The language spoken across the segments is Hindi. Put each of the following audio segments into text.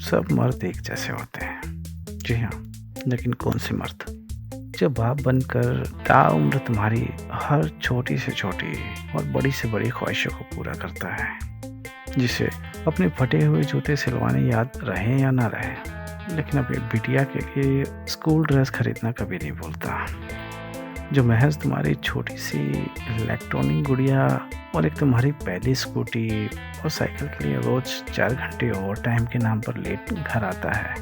सब मर्द एक जैसे होते हैं। जी हाँ, लेकिन कौन से मर्द? जो बाप बनकर ताउम्र तुम्हारी हर छोटी से छोटी और बड़ी से बड़ी ख्वाहिशों को पूरा करता है, जिसे अपने फटे हुए जूते सिलवाने याद रहे या ना रहे, लेकिन अपनी बिटिया के लिए स्कूल ड्रेस खरीदना कभी नहीं भूलता। जो महज तुम्हारी छोटी सी इलेक्ट्रॉनिक गुड़िया और एक तुम्हारी पहली स्कूटी और साइकिल के लिए रोज 4 घंटे ओवर टाइम के नाम पर लेट घर आता है।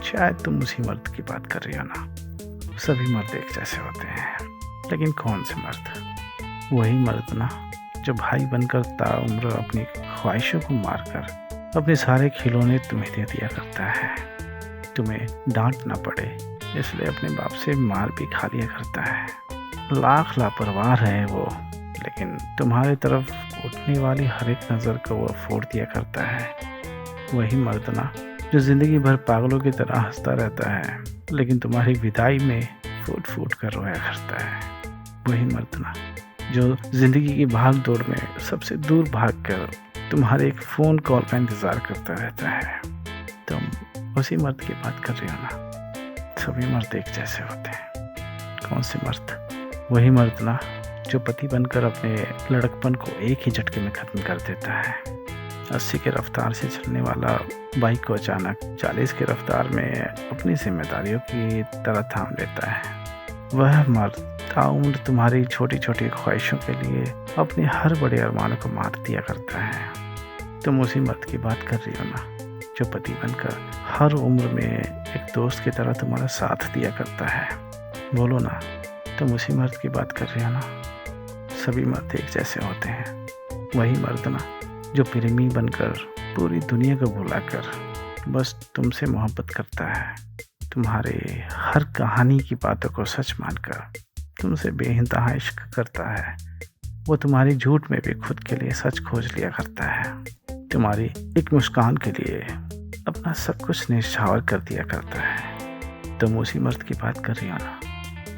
शायद तुम उसी मर्द की बात कर रही हो ना। सभी मर्द एक जैसे होते हैं, लेकिन कौन से मर्द? वही मर्द ना जो भाई बनकर ताउम्र अपनी ख्वाहिशों को मारकर अपने सारे खिलौने तुम्हें दे दिया करता है। तुम्हें डांट ना पड़े इसलिए अपने बाप से मार भी खा लिया करता है। लाख लापरवाह है वो, लेकिन तुम्हारे तरफ उठने वाली हर एक नज़र को वो फोड़ दिया करता है। वही मर्द ना जो ज़िंदगी भर पागलों की तरह हंसता रहता है, लेकिन तुम्हारी विदाई में फूट फूट कर रोया करता है। वही मर्द ना जो ज़िंदगी की भाग दौड़ में सबसे दूर भागकर तुम्हारे एक फ़ोन कॉल का इंतज़ार करता रहता है। तुम उसी मर्द की बात कर रही हो ना। सभी मर्द एक जैसे होते हैं। कौन से मर्द? वही मर्द ना जो पति बनकर अपने लड़कपन को एक ही झटके में ख़त्म कर देता है। 80 के रफ्तार से चलने वाला बाइक को अचानक 40 की रफ्तार में अपनी जिम्मेदारियों की तरह थाम लेता है। वह मर्द ताउम्र तुम्हारी छोटी छोटी ख्वाहिशों के लिए अपने हर बड़े अरमानों को मार दिया करता है। तुम उसी मर्द की बात कर रही हो ना जो पति बनकर हर उम्र में एक दोस्त की तरह तुम्हारा साथ दिया करता है। बोलो ना, तुम उसी मर्द की बात कर रही हो ना। सभी मर्द एक जैसे होते हैं। वही मर्द ना जो प्रेमी बनकर पूरी दुनिया को भुलाकर बस तुमसे मोहब्बत करता है। तुम्हारे हर कहानी की बातों को सच मानकर तुमसे बेइंतहा इश्क करता है। वो तुम्हारी झूठ में भी खुद के लिए सच खोज लिया करता है। तुम्हारी एक मुस्कान के लिए अपना सब कुछ निछावर कर दिया करता है। तुम उसी मर्द की बात कर रही हो ना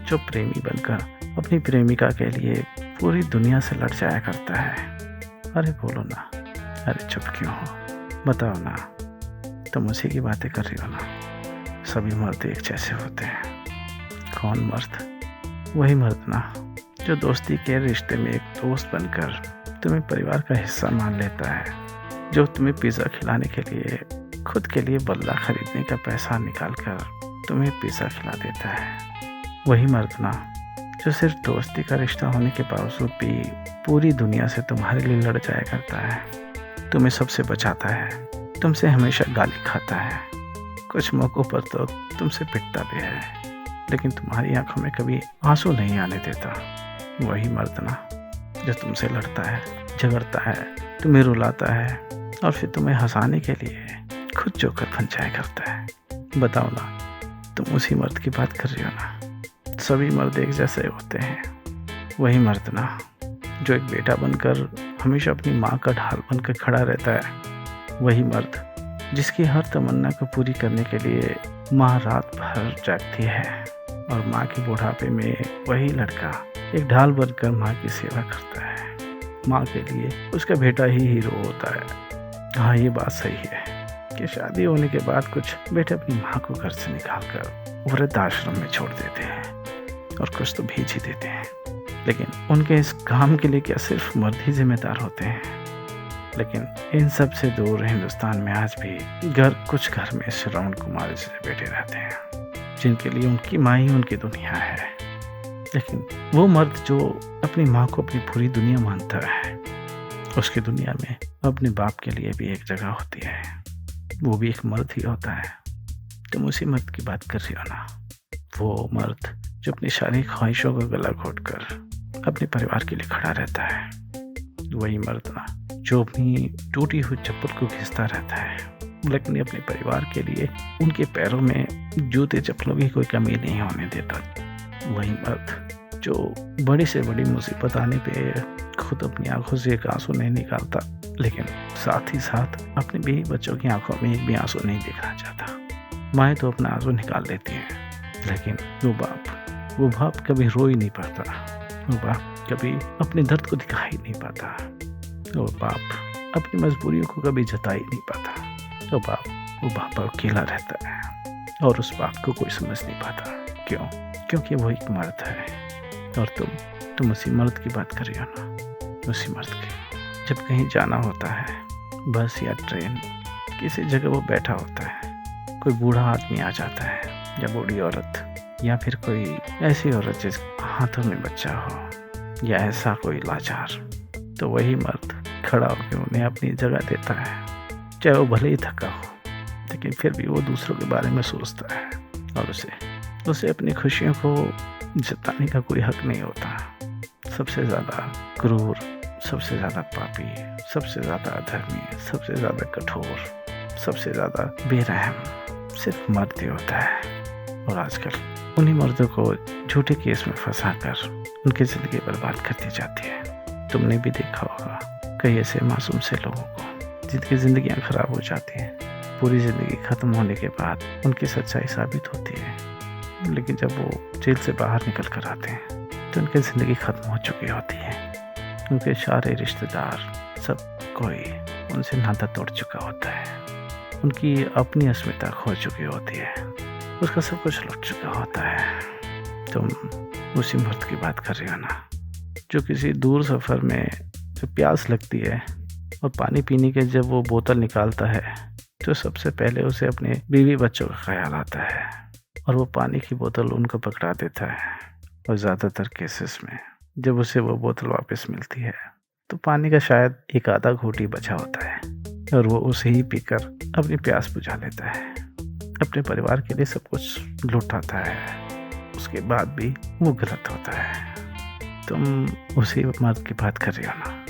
जो प्रेमी बनकर अपनी प्रेमिका के लिए पूरी दुनिया से लड़ जाया करता है। अरे बोलो ना, अरे चुप क्यों हो? बताओ ना, तुम उसी की बातें कर रही हो ना। सभी मर्द एक जैसे होते हैं। कौन मर्द? वही मर्द ना जो दोस्ती के रिश्ते में एक दोस्त बनकर तुम्हें परिवार का हिस्सा मान लेता है, जो तुम्हें पिज़्ज़ा खिलाने के लिए खुद के लिए बल्ला खरीदने का पैसा निकालकर तुम्हें पिज़्ज़ा खिला देता है। वही मर्द ना जो सिर्फ दोस्ती का रिश्ता होने के बावजूद भी पूरी दुनिया से तुम्हारे लिए लड़ जाया करता है। तुम्हें सबसे बचाता है, तुमसे हमेशा गाली खाता है, कुछ मौक़ों पर तो तुमसे पिटता भी है, लेकिन तुम्हारी आंखों में कभी आंसू नहीं आने देता। वही मर्द ना जो तुमसे लड़ता है, झगड़ता है, तुम्हें रुलाता है और फिर तुम्हें हंसाने के लिए खुद जोकर बन जाया करता है। बताओ ना, तुम उसी मर्द की बात कर रही हो ना। सभी मर्द एक जैसे होते हैं। वही मर्द ना जो एक बेटा बनकर हमेशा अपनी माँ का ढाल बनकर खड़ा रहता है। वही मर्द जिसकी हर तमन्ना को पूरी करने के लिए माँ रात भर जागती है और माँ के बुढ़ापे में वही लड़का एक ढाल बनकर माँ की सेवा करता है। माँ के लिए उसका बेटा ही हीरो होता है। हाँ, ये बात सही है कि शादी होने के बाद कुछ बेटे अपनी माँ को घर से निकालकर वृद्धाश्रम में छोड़ देते हैं और कुछ तो भेज ही देते हैं, लेकिन उनके इस काम के लिए क्या सिर्फ मर्द ही जिम्मेदार होते हैं? लेकिन इन सब से दूर हिंदुस्तान में आज भी कुछ घर में श्रवण कुमार जैसे बेटे रहते हैं, जिनके लिए उनकी माँ ही उनकी दुनिया है। लेकिन वो मर्द जो अपनी माँ को अपनी पूरी दुनिया मानता है, उसकी दुनिया में अपने बाप के लिए भी एक जगह होती है। वो भी एक मर्द ही होता है। तुम उसी मर्द की बात कर रही हो ना। वो मर्द जो अपनी सारी ख्वाहिशों को गला घोटकर अपने परिवार के लिए खड़ा रहता है। वही मर्द ना जो अपनी टूटी हुई चप्पल को घिसता रहता है, लेकिन अपने परिवार के लिए उनके पैरों में जूते चप्पलों की कोई कमी नहीं होने देता। वही मर्द जो बड़ी से बड़ी मुसीबत आने पे खुद अपनी आंखों से एक आंसू नहीं निकालता, लेकिन साथ ही साथ अपने भी बच्चों की आंखों में एक भी आंसू नहीं देखना चाहता। माएँ तो अपना आंसू निकाल लेती हैं, लेकिन वो बाप कभी रो ही नहीं पाता। वो बाप कभी अपने दर्द को दिखा ही नहीं पाता। वो बाप अपनी मजबूरियों को कभी जता ही नहीं पाता। वो बाप वो वहाँ पर अकेला रहता है और उस बात को कोई समझ नहीं पाता। क्यों? क्योंकि वो एक मर्द है और तुम उसी मर्द की बात कर रही हो ना, उसी मर्द की। जब कहीं जाना होता है, बस या ट्रेन, किसी जगह वो बैठा होता है, कोई बूढ़ा आदमी आ जाता है या बूढ़ी औरत, या फिर कोई ऐसी औरत जिस हाथों में बच्चा हो, या ऐसा कोई लाचार, तो वही मर्द खड़ा होकर उन्हें अपनी जगह देता है। चाहे वो भले ही थका हो, लेकिन फिर भी वो दूसरों के बारे में सोचता है और उसे अपनी खुशियों को जताने का कोई हक नहीं होता। सबसे ज़्यादा क्रूर, सबसे ज़्यादा पापी, सबसे ज़्यादा अधर्मी, सबसे ज़्यादा कठोर, सबसे ज़्यादा बेरहम सिर्फ मर्द ही होता है। और आजकल उन्हीं मर्दों को झूठे केस में फंसाकर उनकी ज़िंदगी बर्बाद कर दी जाती है। तुमने भी देखा होगा कई ऐसे मासूम से लोगों को जिनकी ज़िंदगियाँ खराब हो जाती हैं। पूरी ज़िंदगी ख़त्म होने के बाद उनकी सच्चाई साबित होती है, लेकिन जब वो जेल से बाहर निकल कर आते हैं तो उनकी ज़िंदगी ख़त्म हो चुकी होती है। उनके सारे रिश्तेदार, सब कोई उनसे नाता तोड़ चुका होता है। उनकी अपनी अस्मिता खो चुकी होती है, उसका सब कुछ लुट चुका होता है। तुम उसी मर्द की बात कर रही हो ना, जो किसी दूर सफ़र में जब प्यास लगती है और पानी पीने के जब वो बोतल निकालता है तो सबसे पहले उसे अपने बीवी बच्चों का ख्याल आता है और वो पानी की बोतल उनको पकड़ा देता है। और ज़्यादातर केसेस में जब उसे वो बोतल वापस मिलती है तो पानी का शायद एक आधा घूंट ही बचा होता है और वो उसे ही पीकर अपनी प्यास बुझा लेता है। अपने परिवार के लिए सब कुछ लुटाता है, उसके बाद भी वो गलत होता है। तुम उसी मर्द की बात कर रही हो ना।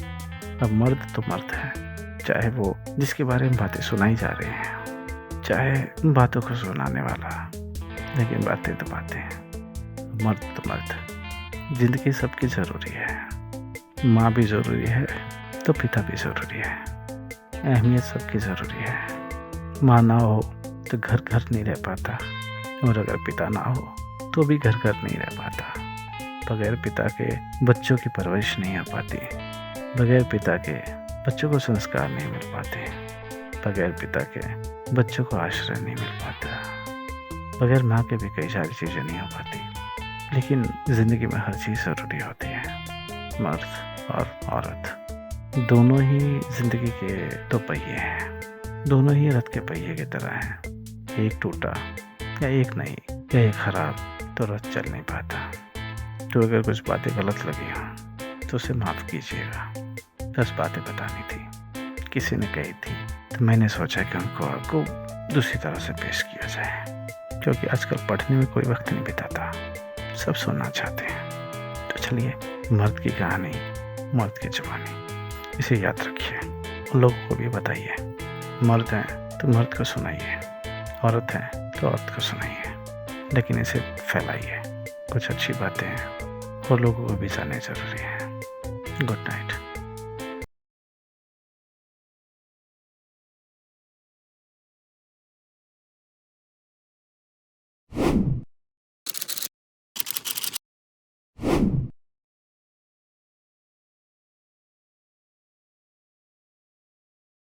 अब मर्द तो मर्द है, चाहे वो जिसके बारे में बातें सुनाई जा रही हैं, चाहे बातों को सुनाने वाला, लेकिन बातें तो बातें हैं। मर्द तो मर्द। ज़िंदगी सबकी ज़रूरी है। माँ भी ज़रूरी है तो पिता भी ज़रूरी है। अहमियत सबकी ज़रूरी है। माँ ना हो तो घर घर नहीं रह पाता, और अगर पिता ना हो तो भी घर घर नहीं रह पाता। बगैर पिता के बच्चों की परवरिश नहीं हो पाती। बगैर पिता के बच्चों को संस्कार नहीं मिल पाते। बगैर पिता के बच्चों को आश्रय नहीं मिल पाता। बगैर माँ के भी कई सारी चीज़ें नहीं हो पाती। लेकिन ज़िंदगी में हर चीज़ ज़रूरी होती है। मर्द और औरत दोनों ही ज़िंदगी के दो पहिए हैं। दोनों ही रथ के पहिए की तरह हैं। एक टूटा या एक नहीं या एक खराब तो रथ चल नहीं पाता। तो अगर कुछ बातें गलत लगी हों तो उसे माफ़ कीजिएगा। बस बातें बतानी थी, किसी ने कही थी, तो मैंने सोचा कि उनको आपको दूसरी तरह से पेश किया जाए, क्योंकि आजकल पढ़ने में कोई वक्त नहीं बिताता, सब सुनना चाहते हैं। तो चलिए, मर्द की कहानी, मर्द की ज़बानी, इसे याद रखिए और लोगों को भी बताइए। मर्द हैं तो मर्द को सुनाइए, औरत हैं तो औरत को सुनाइए, लेकिन इसे फैलाइए। कुछ अच्छी बातें हैं और लोगों को भी जानना ज़रूरी है। Good night.